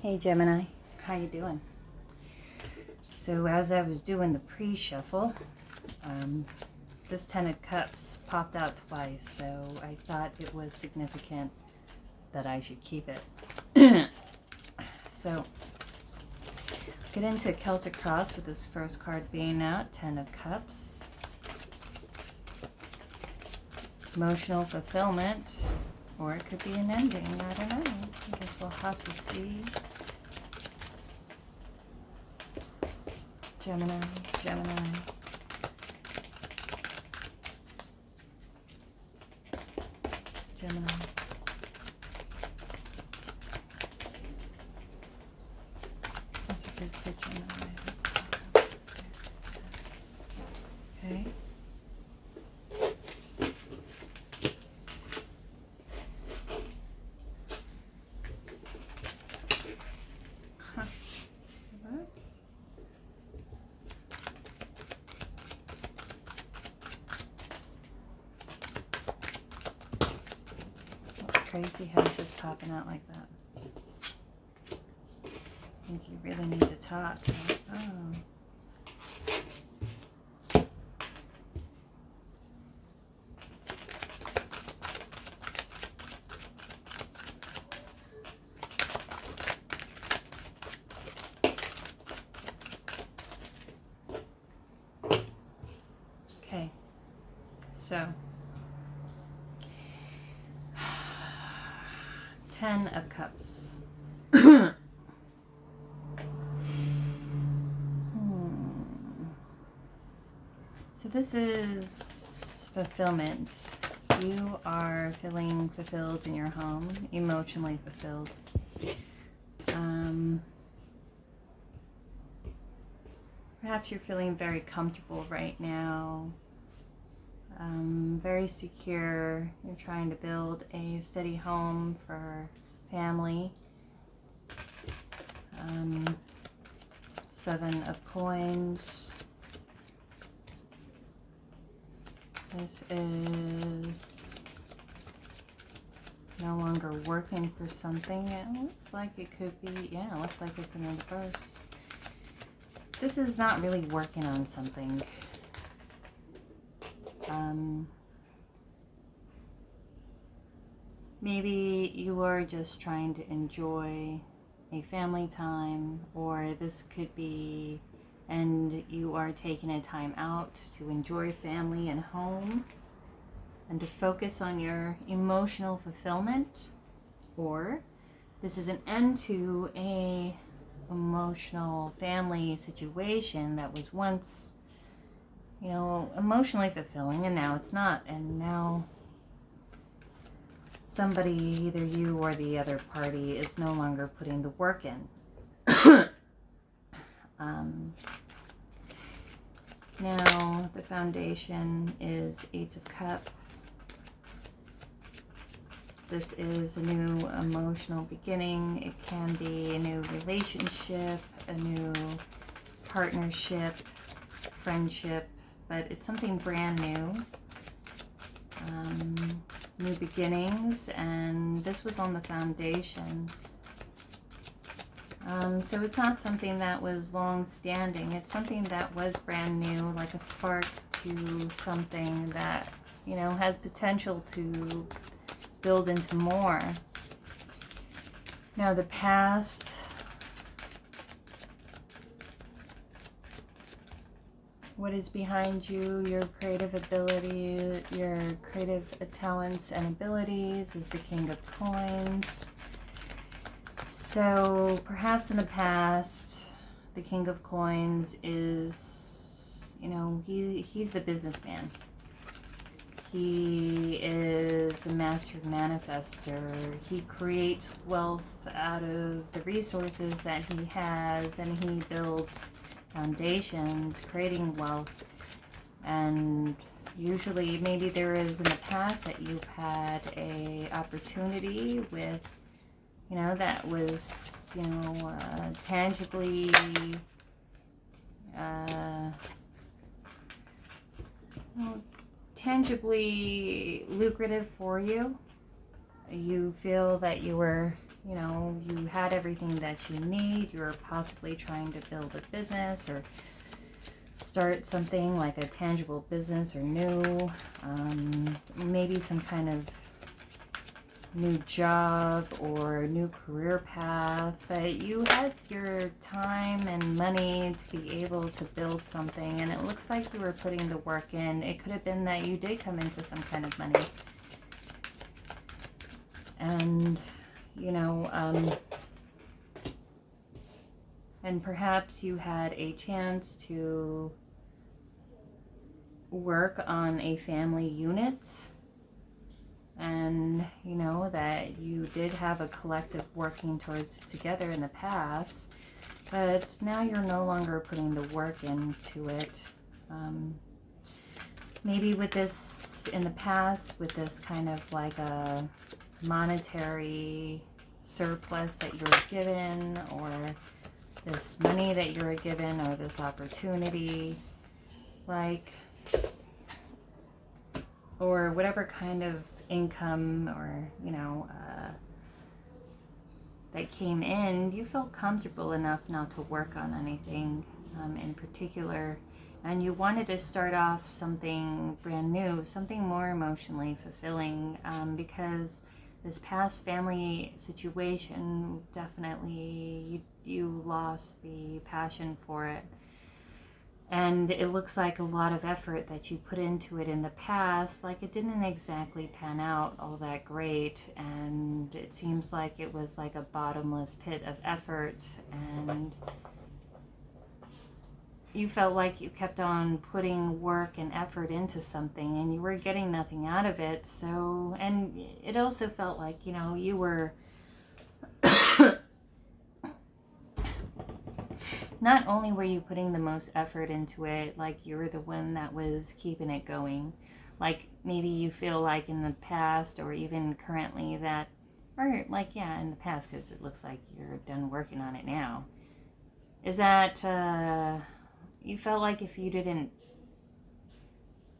Hey Gemini, how you doing? So as I was doing the pre-shuffle, this Ten of Cups popped out twice, so I thought it was significant that I should keep it. So get into Celtic Cross with this first card being out, Ten of Cups. Emotional fulfillment, or it could be an ending, I don't know. I guess we'll have to see. Gemini, Gemini. Gemini. Messages for Gemini. Okay. Huh. What? Crazy how it's just popping out like that. I think you really need to talk. Oh. Okay. So 10 of Cups. So this is fulfillment. You are feeling fulfilled in your home, emotionally fulfilled. Perhaps you're feeling very comfortable right now, very secure. You're trying to build a steady home for family. 7 of Coins. This is no longer working for something. It looks like it could be, yeah, it looks like it's in reverse. This is not really working on something. Maybe you are just trying to enjoy a family time, or this could be, and you are taking a time out to enjoy family and home and to focus on your emotional fulfillment, or this is an end to a emotional family situation that was once, you know, emotionally fulfilling, and now it's not, and now somebody, either you or the other party, is no longer putting the work in. Now the foundation is 8 of Cups. This is a new emotional beginning. It can be a new relationship, a new partnership, friendship, but it's something brand new. New beginnings, and this was on the foundation. So it's not something that was long-standing. It's something that was brand new, like a spark to something that, you know, has potential to build into more. Now the past, what is behind you, your creative ability, your creative talents and abilities, is the King of Coins. So perhaps in the past, the King of Coins is, you know, he's the businessman. He is a master manifester. He creates wealth out of the resources that he has, and he builds foundations, creating wealth. And usually, maybe there is in the past that you've had a opportunity with, you know, that was, you know, tangibly lucrative for you. You feel that you were you know, you had everything that you need. You were possibly trying to build a business or start something like a tangible business or new, maybe some kind of new job or new career path, but you had your time and money to be able to build something, and it looks like you were putting the work in. It could have been that you did come into some kind of money, and you know, and perhaps you had a chance to work on a family unit, and you know that you did have a collective working towards together in the past, but now you're no longer putting the work into it. Maybe with this in the past, with this kind of like a monetary surplus that you were given, or this money that you were given, or this opportunity, like, or whatever kind of income or, you know, that came in, you felt comfortable enough not to work on anything in particular, and you wanted to start off something brand new, something more emotionally fulfilling, because this past family situation, definitely you lost the passion for it. And it looks like a lot of effort that you put into it in the past, like it didn't exactly pan out all that great. And it seems like it was like a bottomless pit of effort. And you felt like you kept on putting work and effort into something and you were getting nothing out of it. So, and it also felt like, you know, you were not only were you putting the most effort into it, like you were the one that was keeping it going. Like maybe you feel like in the past or even currently that, or like, yeah, in the past, because it looks like you're done working on it now, is that you felt like if you didn't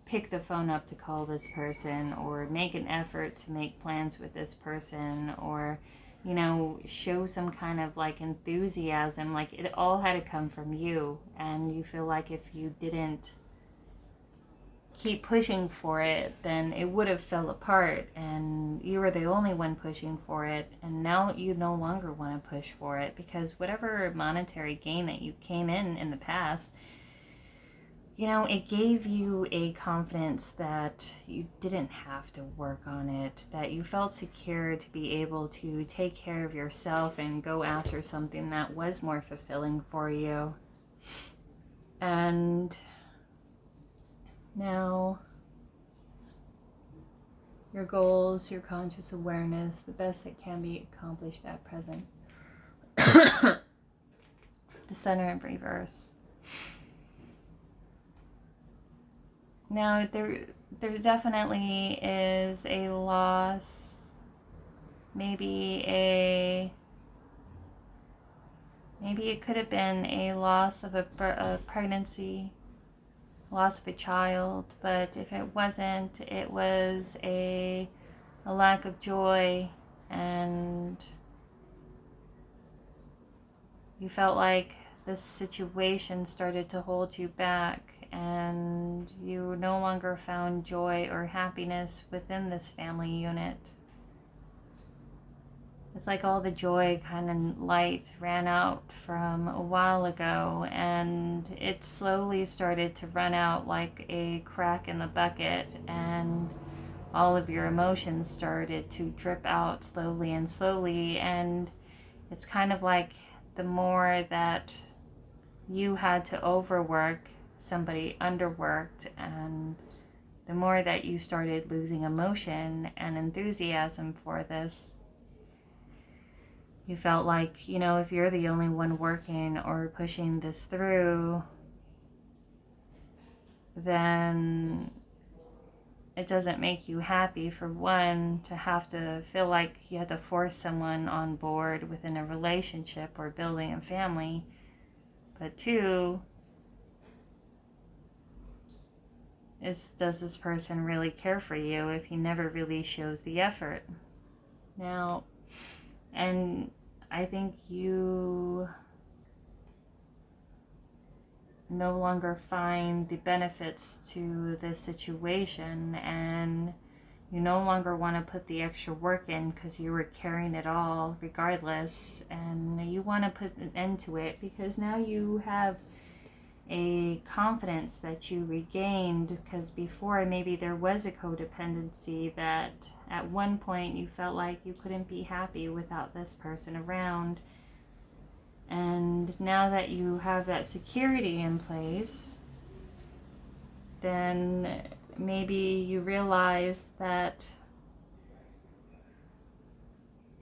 pick the phone up to call this person or make an effort to make plans with this person or, you know, show some kind of like enthusiasm, like it all had to come from you. And you feel like if you didn't keep pushing for it, then it would have fell apart and you were the only one pushing for it. And now you no longer want to push for it because whatever monetary gain that you came in the past, you know, it gave you a confidence that you didn't have to work on it, that you felt secure to be able to take care of yourself and go after something that was more fulfilling for you. And now your goals, your conscious awareness, the best that can be accomplished at present. The center in reverse. Now, there definitely is a loss, maybe it could have been a loss of a pregnancy, loss of a child, but if it wasn't, it was a lack of joy, and you felt like this situation started to hold you back and you no longer found joy or happiness within this family unit. It's like all the joy kind of light ran out from a while ago and it slowly started to run out like a crack in the bucket, and all of your emotions started to drip out slowly and slowly. And it's kind of like the more that you had to overwork, somebody underworked, and the more that you started losing emotion and enthusiasm for this, you felt like, you know, if you're the only one working or pushing this through, then it doesn't make you happy, for one, to have to feel like you had to force someone on board within a relationship or building a family. But two, does this person really care for you if he never really shows the effort? Now, And I think you no longer find the benefits to this situation, and you no longer want to put the extra work in because you were carrying it all regardless, and you want to put an end to it because now you have a confidence that you regained, because before maybe there was a codependency that at one point you felt like you couldn't be happy without this person around. And now that you have that security in place, then maybe you realize that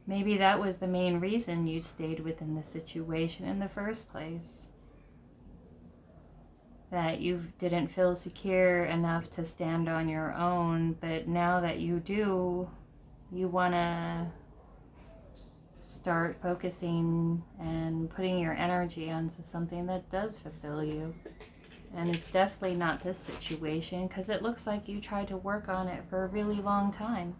maybe that was the main reason you stayed within the situation in the first place. That you didn't feel secure enough to stand on your own, but now that you do, you want to start focusing and putting your energy onto something that does fulfill you. And it's definitely not this situation, because it looks like you tried to work on it for a really long time.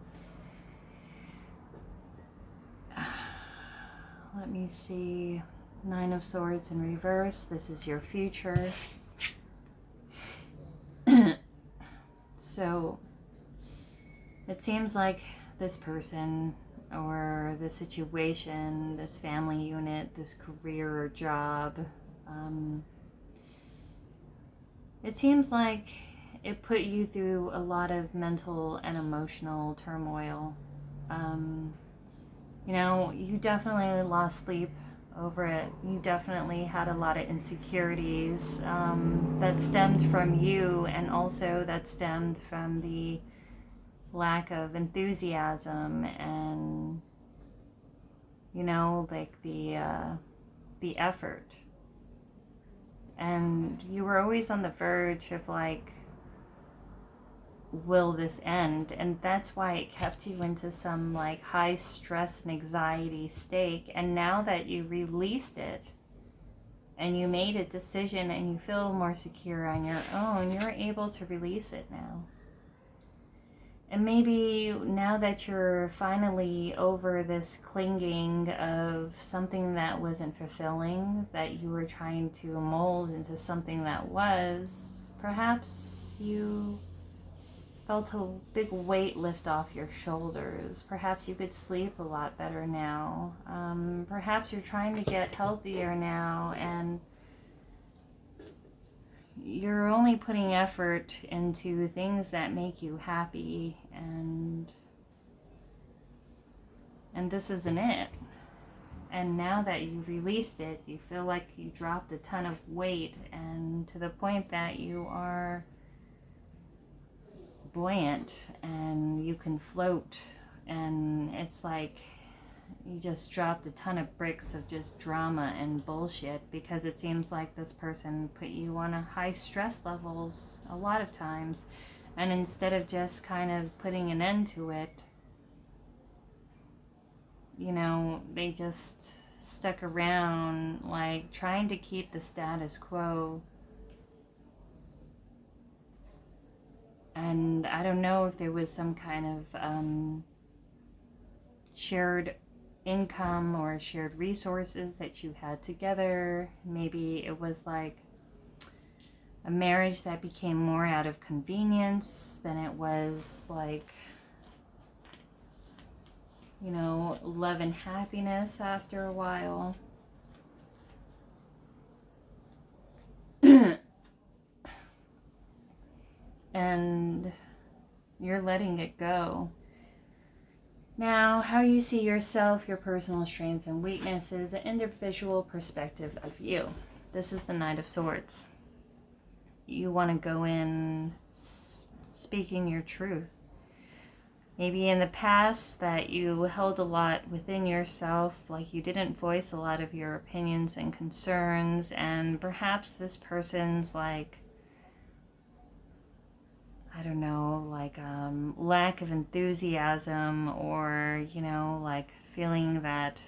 Let me see. Nine of Swords in reverse. This is your future. So it seems like this person or the situation, this family unit, this career or job, it seems like it put you through a lot of mental and emotional turmoil. You know, you definitely lost sleep over it. You definitely had a lot of insecurities that stemmed from you, and also that stemmed from the lack of enthusiasm and, you know, like the effort. And you were always on the verge of like, will this end? And that's why it kept you into some like high stress and anxiety state. And now that you released it and you made a decision and you feel more secure on your own, you're able to release it now. And maybe now that you're finally over this clinging of something that wasn't fulfilling, that you were trying to mold into something that was, perhaps you felt a big weight lift off your shoulders. Perhaps you could sleep a lot better now. Perhaps you're trying to get healthier now, and you're only putting effort into things that make you happy, and this isn't it. And now that you've released it, you feel like you dropped a ton of weight, and to the point that you are buoyant and you can float, and it's like you just dropped a ton of bricks of just drama and bullshit, because it seems like this person put you on a high stress levels a lot of times, and instead of just kind of putting an end to it, you know, they just stuck around like trying to keep the status quo. And I don't know if there was some kind of shared income or shared resources that you had together. Maybe it was like a marriage that became more out of convenience than it was like, you know, love and happiness after a while. And you're letting it go. Now, how you see yourself, your personal strengths and weaknesses, an individual perspective of you. This is the Knight of Swords. You want to go in speaking your truth. Maybe in the past that you held a lot within yourself, like you didn't voice a lot of your opinions and concerns, and perhaps this person's like, I don't know, like lack of enthusiasm, or, you know, like feeling that,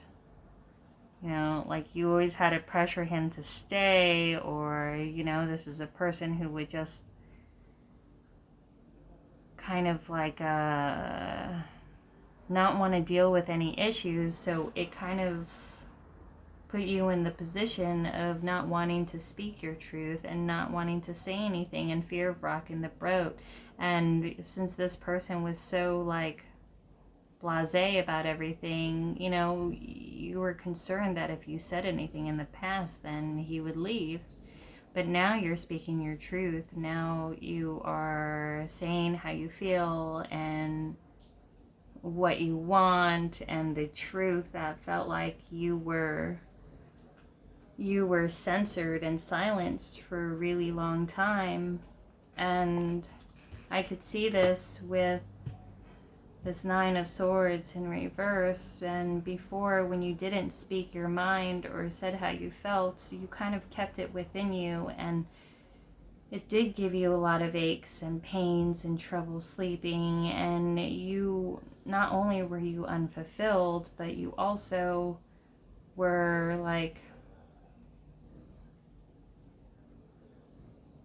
you know, like you always had to pressure him to stay, or, you know, this is a person who would just kind of like not want to deal with any issues. So it kind of put you in the position of not wanting to speak your truth and not wanting to say anything in fear of rocking the boat. And since this person was so like blasé about everything, you know, you were concerned that if you said anything in the past, then he would leave. But now you're speaking your truth. Now you are saying how you feel and what you want and the truth that felt like you were censored and silenced for a really long time. And I could see this with this Nine of Swords in reverse. And before, when you didn't speak your mind or said how you felt, you kind of kept it within you, and it did give you a lot of aches and pains and trouble sleeping. And you, not only were you unfulfilled, but you also were like,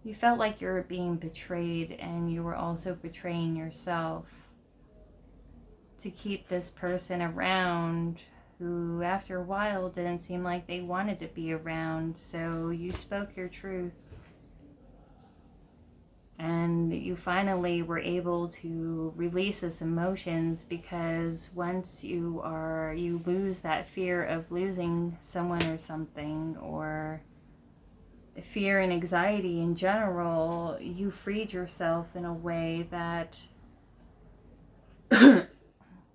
you felt like you were being betrayed, and you were also betraying yourself to keep this person around who after a while didn't seem like they wanted to be around. So you spoke your truth, and you finally were able to release this emotions, because once you lose that fear of losing someone or something, or fear and anxiety in general, you freed yourself in a way that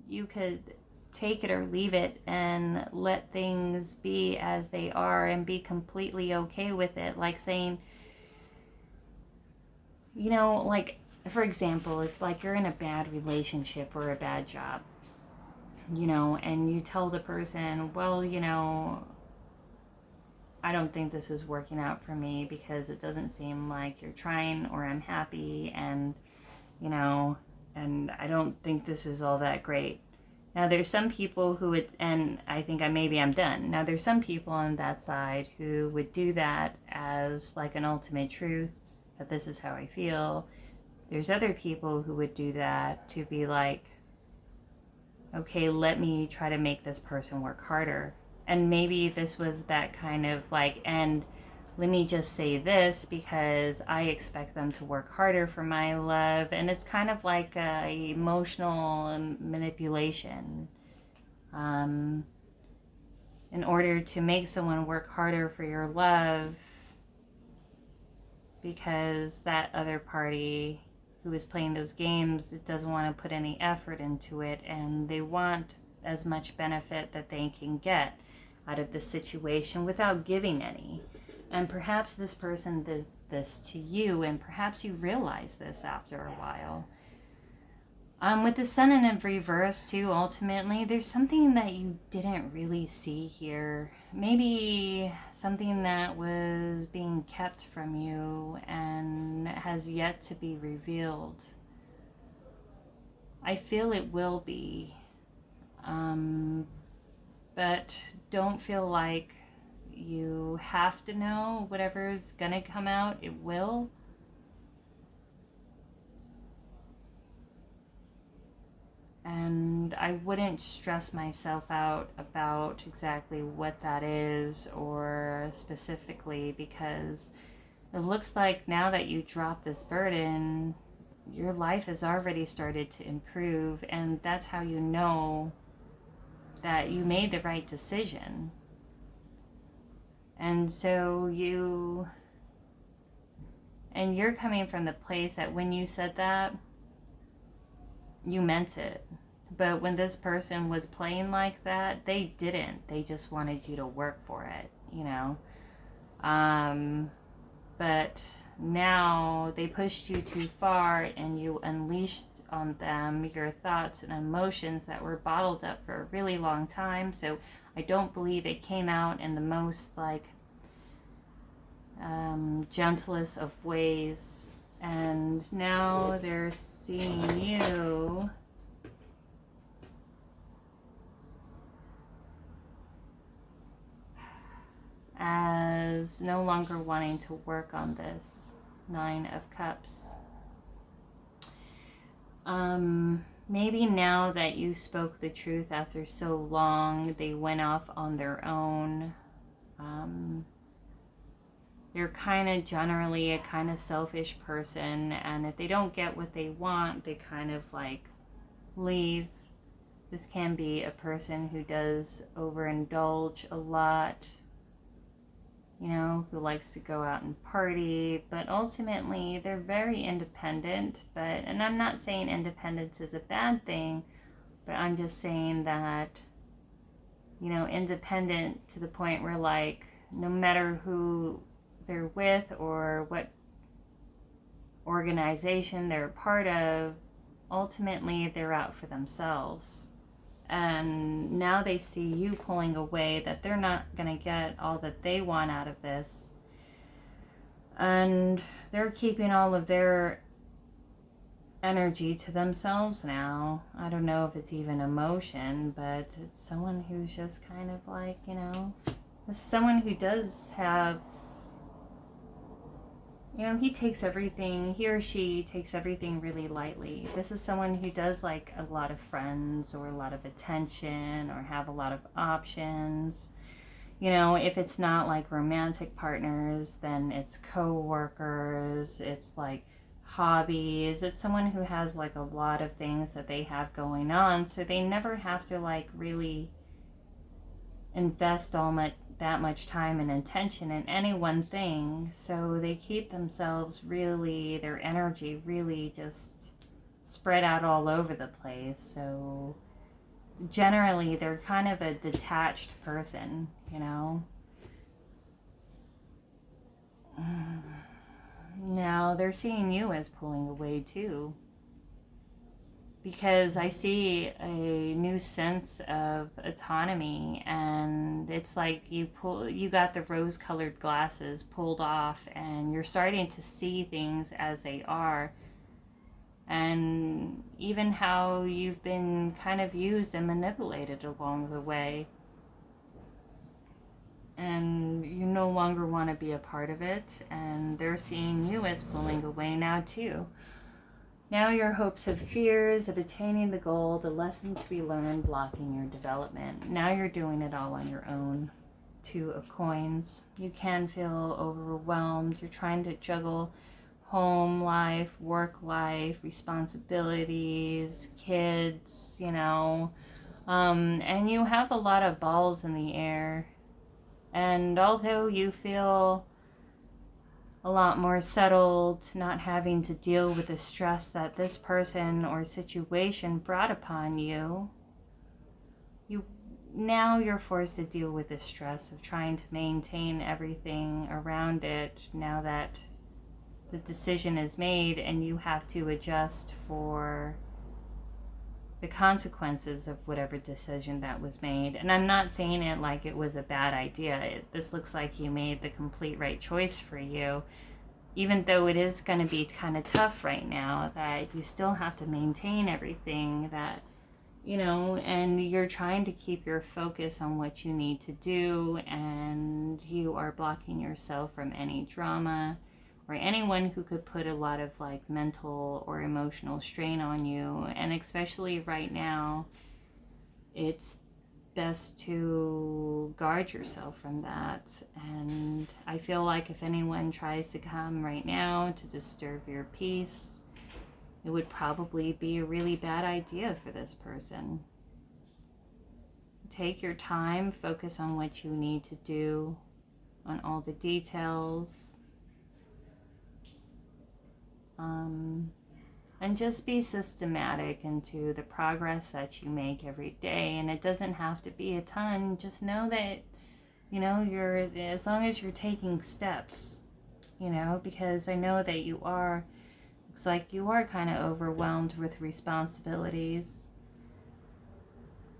you could take it or leave it and let things be as they are and be completely okay with it. Like saying, you know, like, for example, if like you're in a bad relationship or a bad job, you know, and you tell the person, well, you know, I don't think this is working out for me because it doesn't seem like you're trying, or I'm happy, and, you know, and I don't think this is all that great. Now there's some people who would, and I think maybe I'm done. Now there's some people on that side who would do that as like an ultimate truth, that this is how I feel. There's other people who would do that to be like, okay, let me try to make this person work harder. And maybe this was that kind of like, and let me just say this because I expect them to work harder for my love. And it's kind of like emotional manipulation. In order to make someone work harder for your love, because that other party who is playing those games, it doesn't want to put any effort into it, and they want as much benefit that they can get out of the situation without giving any. And perhaps this person did this to you, and perhaps you realize this after a while. With the Sun in reverse too, ultimately, there's something that you didn't really see here. Maybe something that was being kept from you and has yet to be revealed. I feel it will be. But don't feel like you have to know. Whatever's gonna come out, it will. And I wouldn't stress myself out about exactly what that is or specifically, because it looks like now that you drop this burden, your life has already started to improve, and that's how you know that you made the right decision. And so you're coming from the place that when you said that, you meant it. But when this person was playing like that, they didn't. They just wanted you to work for it, you know. But now they pushed you too far, and you unleashed on them your thoughts and emotions that were bottled up for a really long time. So I don't believe it came out in the most like gentlest of ways. And now they're seeing you as no longer wanting to work on this. 9 of Cups. maybe now that you spoke the truth after so long, they went off on their own. They're kind of generally a kind of selfish person, and if they don't get what they want, they kind of like leave. This can be a person who does overindulge a lot, you know, who likes to go out and party, but ultimately they're very independent. And I'm not saying independence is a bad thing, but I'm just saying that, you know, independent to the point where, like, no matter who they're with or what organization they're a part of, ultimately they're out for themselves. And now they see you pulling away, that they're not going to get all that they want out of this. And they're keeping all of their energy to themselves now. I don't know if it's even emotion, but it's someone who's just kind of like, you know, someone who does have, you know, he or she takes everything really lightly. This is someone who does like a lot of friends or a lot of attention or have a lot of options. You know, if it's not like romantic partners, then it's co-workers, it's like hobbies. It's someone who has like a lot of things that they have going on, so they never have to like really invest that much time and attention in any one thing. So they keep themselves really, their energy really just spread out all over the place. So generally they're kind of a detached person, you know. Now they're seeing you as pulling away too, because I see a new sense of autonomy, and it's like you got the rose-colored glasses pulled off, and you're starting to see things as they are, and even how you've been kind of used and manipulated along the way, and you no longer want to be a part of it, and they're seeing you as pulling away now too. Now your hopes and fears of attaining the goal, the lessons to be learned, blocking your development. Now you're doing it all on your own. Two of Coins. You can feel overwhelmed. You're trying to juggle home life, work life, responsibilities, kids, you know. And you have a lot of balls in the air. And although you feel a lot more settled, not having to deal with the stress that this person or situation brought upon you, now you're forced to deal with the stress of trying to maintain everything around it now that the decision is made, and you have to adjust for the consequences of whatever decision that was made. And I'm not saying it like it was a bad idea. This looks like you made the complete right choice for you, even though it is going to be kind of tough right now, that you still have to maintain everything that, you know, and you're trying to keep your focus on what you need to do, and you are blocking yourself from any drama or anyone who could put a lot of like mental or emotional strain on you. And especially right now, it's best to guard yourself from that. And I feel like if anyone tries to come right now to disturb your peace, it would probably be a really bad idea for this person. Take your time, focus on what you need to do, on all the details, and just be systematic into the progress that you make every day. And it doesn't have to be a ton. Just know that, you know, as long as you're taking steps, you know, because I know that looks like you are kind of overwhelmed with responsibilities.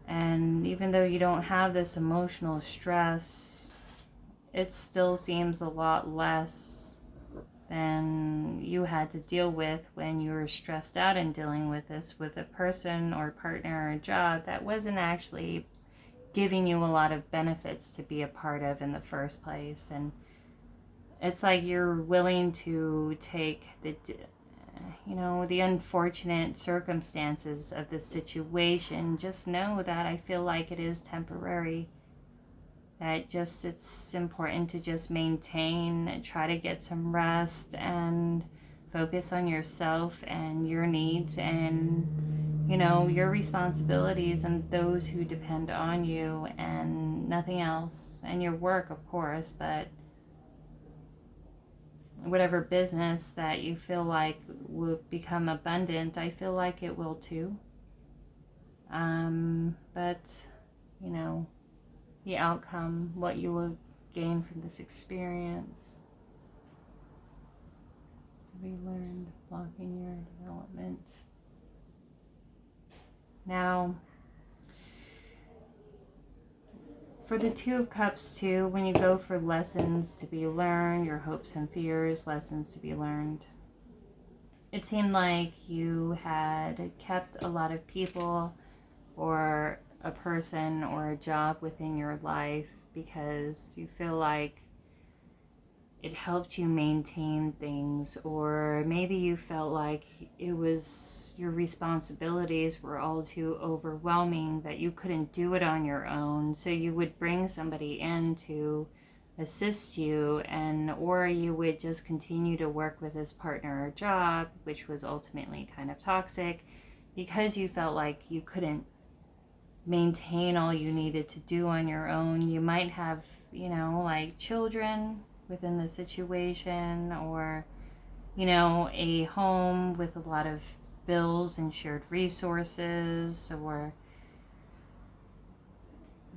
And even though you don't have this emotional stress, it still seems a lot less than you had to deal with when you were stressed out and dealing with this with a person or partner or job that wasn't actually giving you a lot of benefits to be a part of in the first place. And it's like you're willing to take the unfortunate circumstances of this situation, just know that I feel like it is temporary. That just it's important to just maintain, try to get some rest, and focus on yourself and your needs and your responsibilities and those who depend on you, and nothing else, and your work, of course, but whatever business that you feel like will become abundant, I feel like it will too. But the outcome, what you will gain from this experience, to be learned, blocking your development. Now, for the Two of Cups too, when you go for lessons to be learned, your hopes and fears, lessons to be learned, it seemed like you had kept a lot of people or a person or a job within your life because you feel like it helped you maintain things, or maybe you felt like it was your responsibilities were all too overwhelming that you couldn't do it on your own, so you would bring somebody in to assist you, and or you would just continue to work with this partner or job, which was ultimately kind of toxic because you felt like you couldn't maintain all you needed to do on your own. You might have like children within the situation, or a home with a lot of bills and shared resources,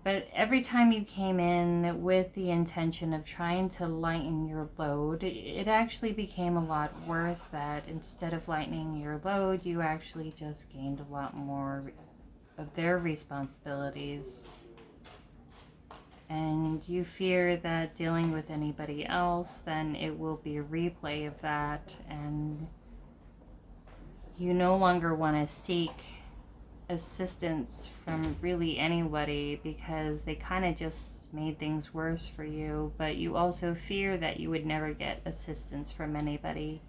but every time you came in with the intention of trying to lighten your load, it actually became a lot worse. That instead of lightening your load, you actually just gained a lot more of their responsibilities. And you fear that dealing with anybody else, then it will be a replay of that, and you no longer want to seek assistance from really anybody because they kind of just made things worse for you. But you also fear that you would never get assistance from anybody,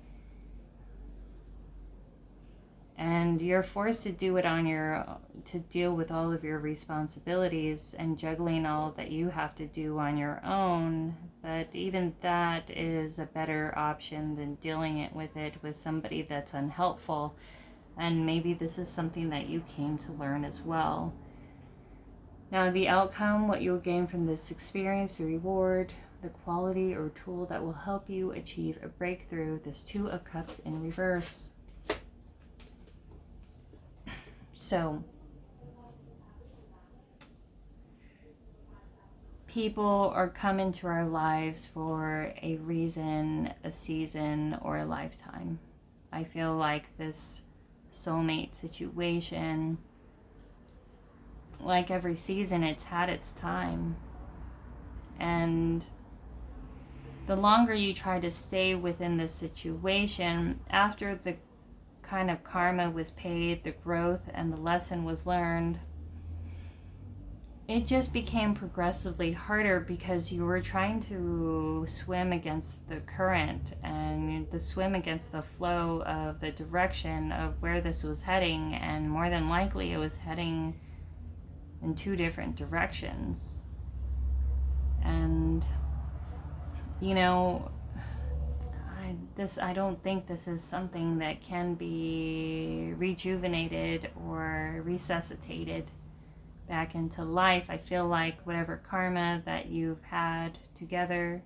and you're forced to do it to deal with all of your responsibilities and juggling all that you have to do on your own. But even that is a better option than dealing with it with somebody that's unhelpful. And maybe this is something that you came to learn as well. Now, the outcome, what you'll gain from this experience, the reward, the quality or tool that will help you achieve a breakthrough, this Two of Cups in reverse. So, people are coming to our lives for a reason, a season, or a lifetime. I feel like this soulmate situation, like every season, it's had its time. And the longer you try to stay within this situation, after the kind of karma was paid, the growth and the lesson was learned, it just became progressively harder because you were trying to swim against the current and the swim against the flow of the direction of where this was heading, and more than likely it was heading in two different directions. And I don't think this is something that can be rejuvenated or resuscitated back into life. I feel like whatever karma that you've had together,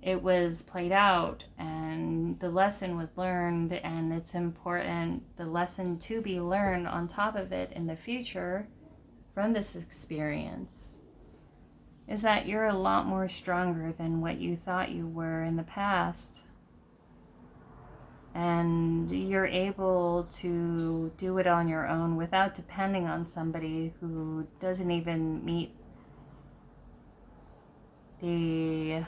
it was played out and the lesson was learned, and it's important, the lesson to be learned on top of it in the future from this experience is that you're a lot more stronger than what you thought you were in the past. And you're able to do it on your own without depending on somebody who doesn't even meet the,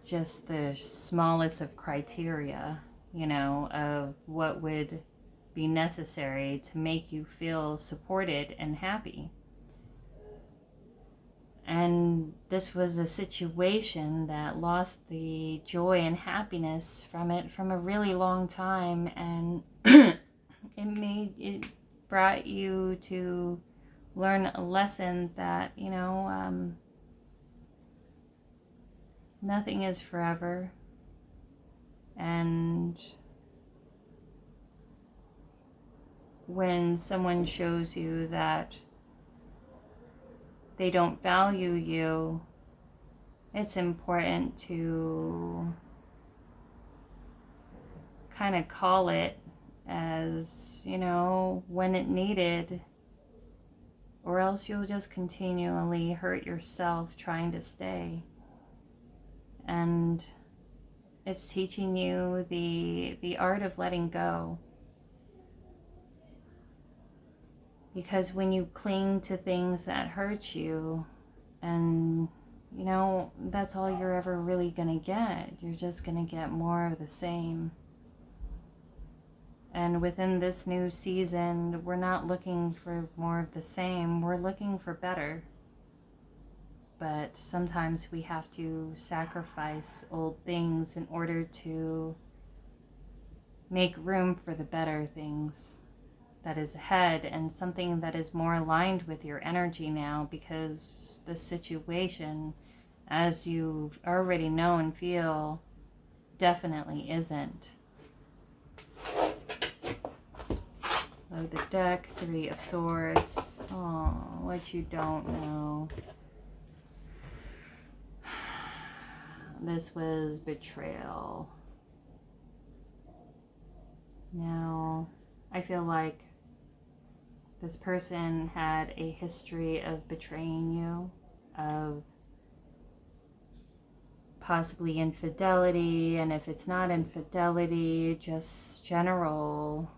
just the smallest of criteria, of what would be necessary to make you feel supported and happy. And And this was a situation that lost the joy and happiness from it from a really long time, and it brought you to learn a lesson that, nothing is forever. And when someone shows you that they don't value you, it's important to kind of call it as, when it needed, or else you'll just continually hurt yourself trying to stay. And it's teaching you the art of letting go. Because when you cling to things that hurt you, and that's all you're ever really gonna get. You're just gonna get more of the same. And within this new season, we're not looking for more of the same. We're looking for better. But sometimes we have to sacrifice old things in order to make room for the better things that is ahead, and something that is more aligned with your energy now, because the situation, as you already know and feel, definitely isn't. Load the deck, 3 of Swords. Oh, what you don't know. This was betrayal. Now, I feel like this person had a history of betraying you, of possibly infidelity, and if it's not infidelity, just general,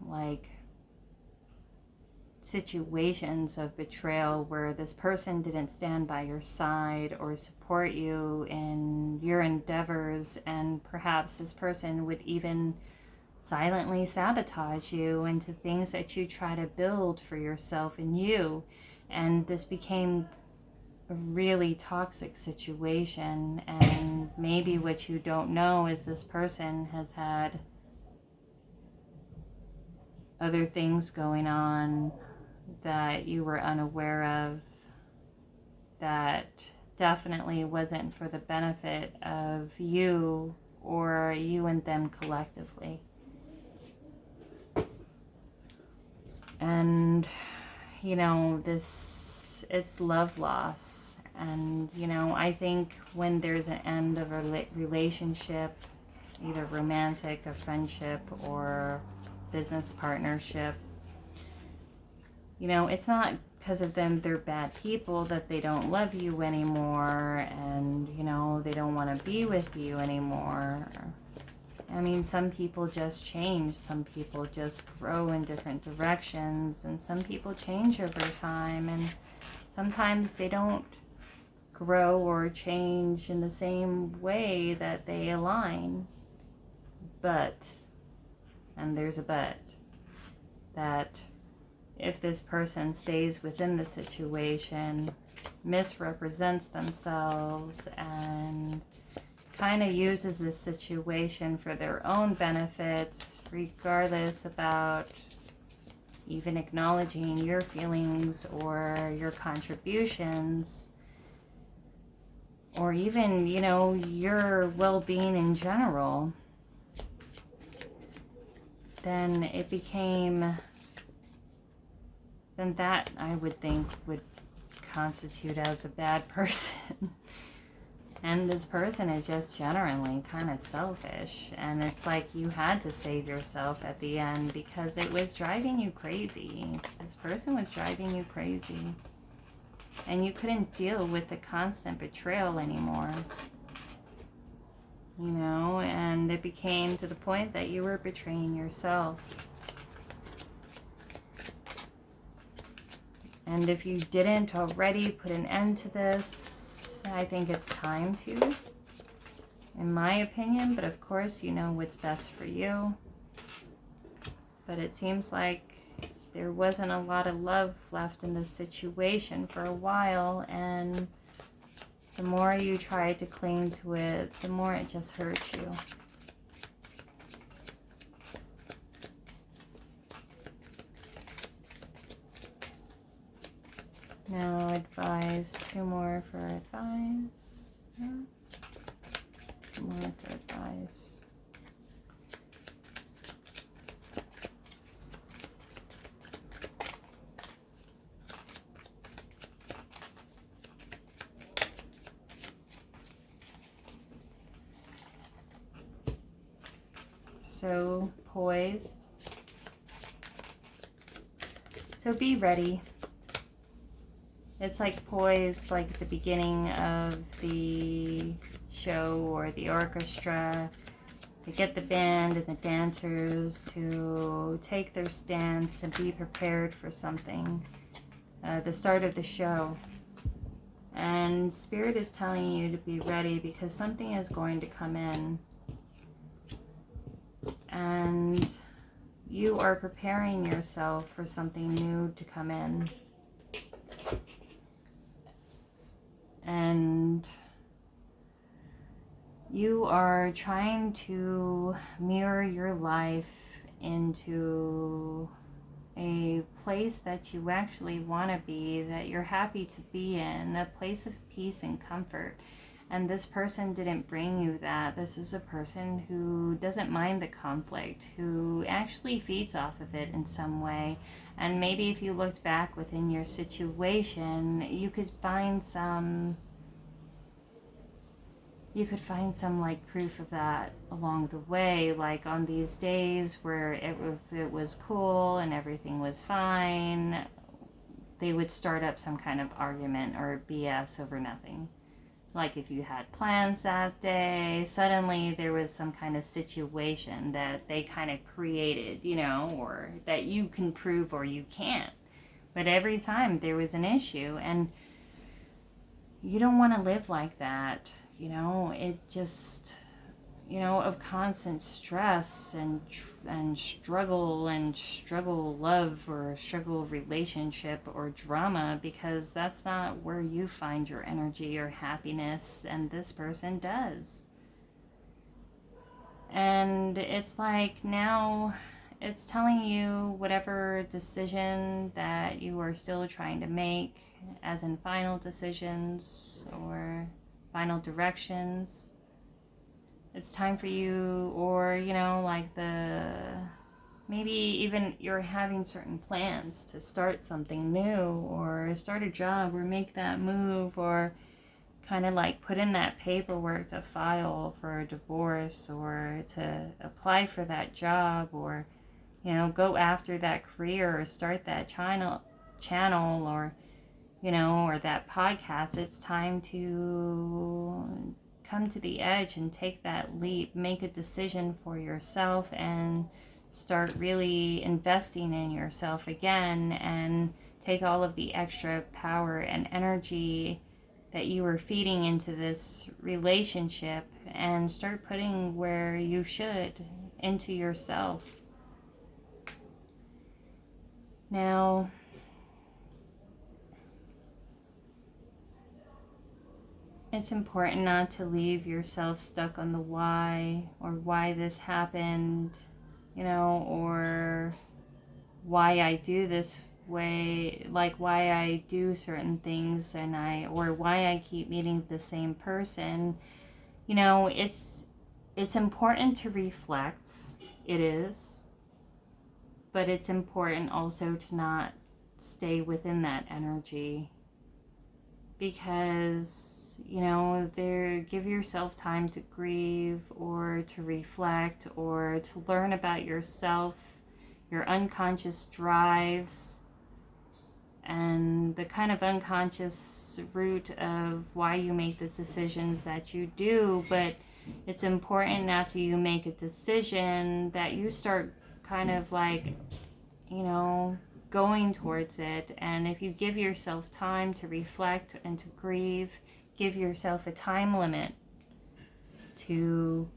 situations of betrayal where this person didn't stand by your side or support you in your endeavors, and perhaps this person would even silently sabotage you into things that you try to build for yourself and you. And this became a really toxic situation. And maybe what you don't know is this person has had other things going on that you were unaware of, that definitely wasn't for the benefit of you or you and them collectively. And it's love loss. And I think when there's an end of a relationship, either romantic, a friendship, or business partnership, it's not because of them, they're bad people, that they don't love you anymore, and they don't want to be with you anymore. I mean, some people just change, some people just grow in different directions, and some people change over time, and sometimes they don't grow or change in the same way that they align. But, and there's a but, that if this person stays within the situation, misrepresents themselves, and kind of uses this situation for their own benefits, regardless about even acknowledging your feelings or your contributions, or even, your well-being in general, then that, I would think, would constitute as a bad person. And this person is just generally kind of selfish. And it's like you had to save yourself at the end because it was driving you crazy. This person was driving you crazy. And you couldn't deal with the constant betrayal anymore. And it became to the point that you were betraying yourself. And if you didn't already put an end to this, I think it's time to, in my opinion. But of course, you know what's best for you. But it seems like there wasn't a lot of love left in this situation for a while. And the more you try to cling to it, the more it just hurts you. Now advise, 2 more for advice. 2 more for advice. So poised. So be ready. It's like poised, like the beginning of the show or the orchestra. To get the band and the dancers to take their stance and be prepared for something. The start of the show. And Spirit is telling you to be ready because something is going to come in. And you are preparing yourself for something new to come in. And you are trying to mirror your life into a place that you actually want to be, that you're happy to be in, a place of peace and comfort. And this person didn't bring you that. This is a person who doesn't mind the conflict, who actually feeds off of it in some way. And maybe if you looked back within your situation, you could find some like proof of that along the way, like on these days where it was cool and everything was fine, they would start up some kind of argument or BS over nothing. Like if you had plans that day, suddenly there was some kind of situation that they kind of created, or that you can prove or you can't. But every time there was an issue, and you don't want to live like that. It just, of constant stress and struggle love or struggle relationship or drama, because that's not where you find your energy or happiness, and this person does. And it's like now it's telling you whatever decision that you are still trying to make, as in final decisions or final directions, it's time for you, or maybe even you're having certain plans to start something new or start a job or make that move, or kind of like put in that paperwork to file for a divorce, or to apply for that job, or go after that career or start that channel, or or that podcast. It's time to come to the edge and take that leap, make a decision for yourself, and start really investing in yourself again, and take all of the extra power and energy that you were feeding into this relationship and start putting where you should, into yourself. Now, it's important not to leave yourself stuck on the why, or why this happened, or why I do this way, like why I do certain things, or why I keep meeting the same person. It's important to reflect. It is. But it's important also to not stay within that energy, because give yourself time to grieve, or to reflect, or to learn about yourself, your unconscious drives, and the kind of unconscious root of why you make the decisions that you do. But it's important after you make a decision that you start kind of like, going towards it. And if you give yourself time to reflect and to grieve, give yourself a time limit to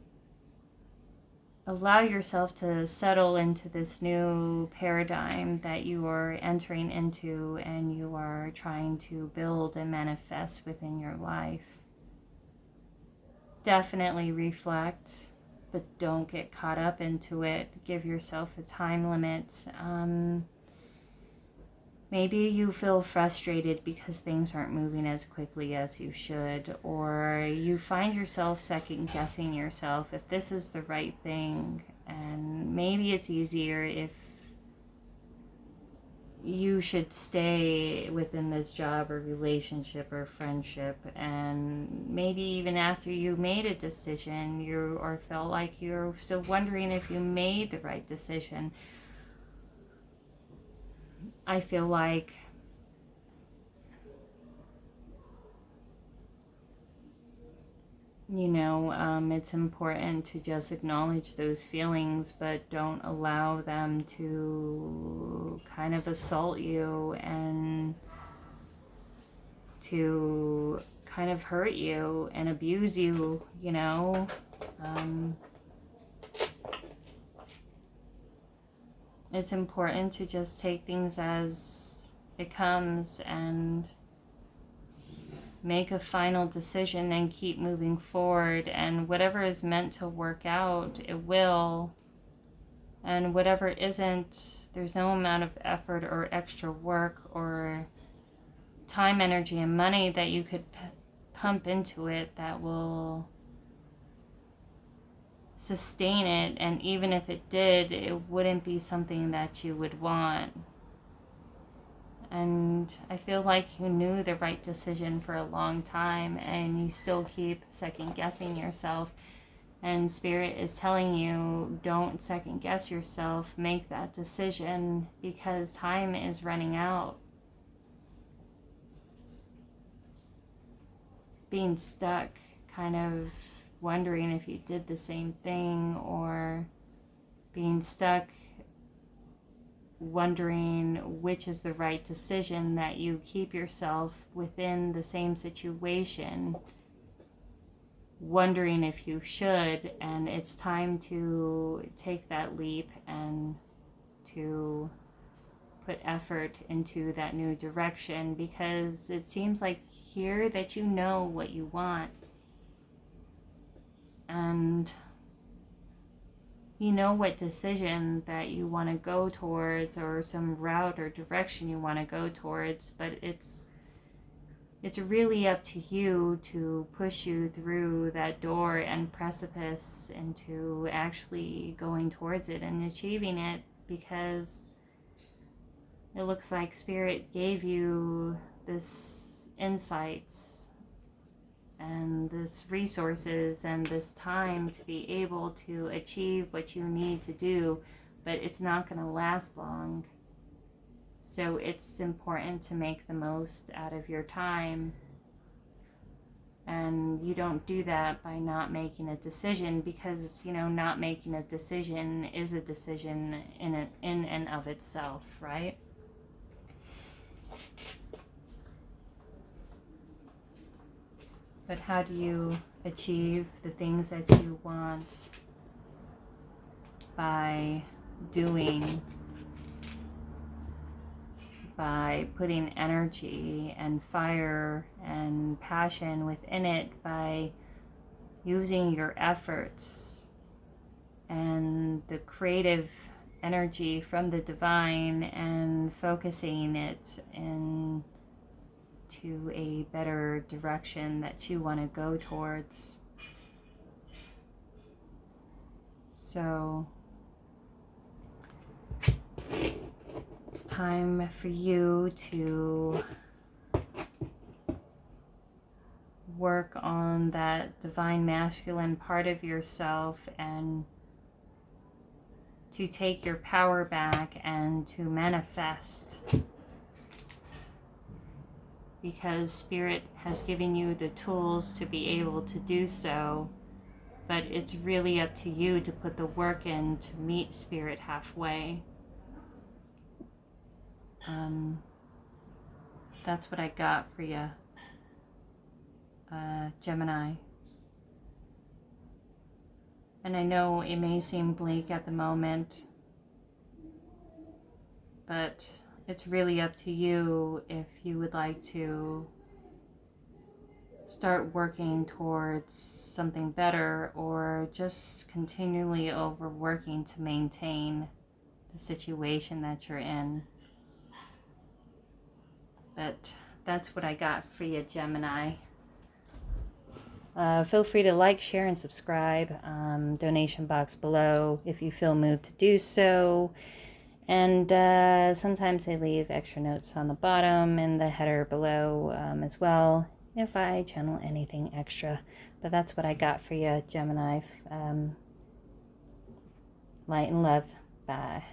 allow yourself to settle into this new paradigm that you are entering into and you are trying to build and manifest within your life. definitely reflect, but don't get caught up into it. Give yourself a time limit. Maybe you feel frustrated because things aren't moving as quickly as you should, or you find yourself second guessing yourself if this is the right thing. And maybe it's easier if you should stay within this job or relationship or friendship, and maybe even after you made a decision, you or felt like you're still wondering if you made the right decision. I feel like it's important to just acknowledge those feelings, but don't allow them to kind of assault you and to kind of hurt you and abuse you. It's important to just take things as it comes and make a final decision and keep moving forward, and whatever is meant to work out, it will, and whatever isn't, there's no amount of effort or extra work or time, energy, and money that you could pump into it that will sustain it. And even if it did, it wouldn't be something that you would want. And I feel like you knew the right decision for a long time, and you still keep second guessing yourself. And Spirit is telling you, don't second guess yourself. Make that decision, because time is running out. Being stuck, kind of wondering if you did the same thing, or being stuck wondering which is the right decision, that you keep yourself within the same situation, wondering if you should. And it's time to take that leap and to put effort into that new direction, because it seems like here that you know what you want, and you know what decision that you want to go towards, or some route or direction you want to go towards, but it's really up to you to push you through that door and precipice into actually going towards it and achieving it, because it looks like Spirit gave you this insights and this resources and this time to be able to achieve what you need to do, but it's not going to last long. So it's important to make the most out of your time, and you don't do that by not making a decision, because not making a decision is a decision in and of itself, right? But how do you achieve the things that you want? By doing, by putting energy and fire and passion within it, by using your efforts and the creative energy from the divine and focusing it into a better direction that you want to go towards. So it's time for you to work on that divine masculine part of yourself, and to take your power back and to manifest, because Spirit has given you the tools to be able to do so, but it's really up to you to put the work in to meet Spirit halfway. That's what I got for you, Gemini. And I know it may seem bleak at the moment, but it's really up to you if you would like to start working towards something better, or just continually overworking to maintain the situation that you're in. But that's what I got for you, Gemini. Feel free to like, share, and subscribe. Donation box below if you feel moved to do so. And sometimes I leave extra notes on the bottom and the header below as well if I channel anything extra. But that's what I got for you, Gemini. Light and love. Bye.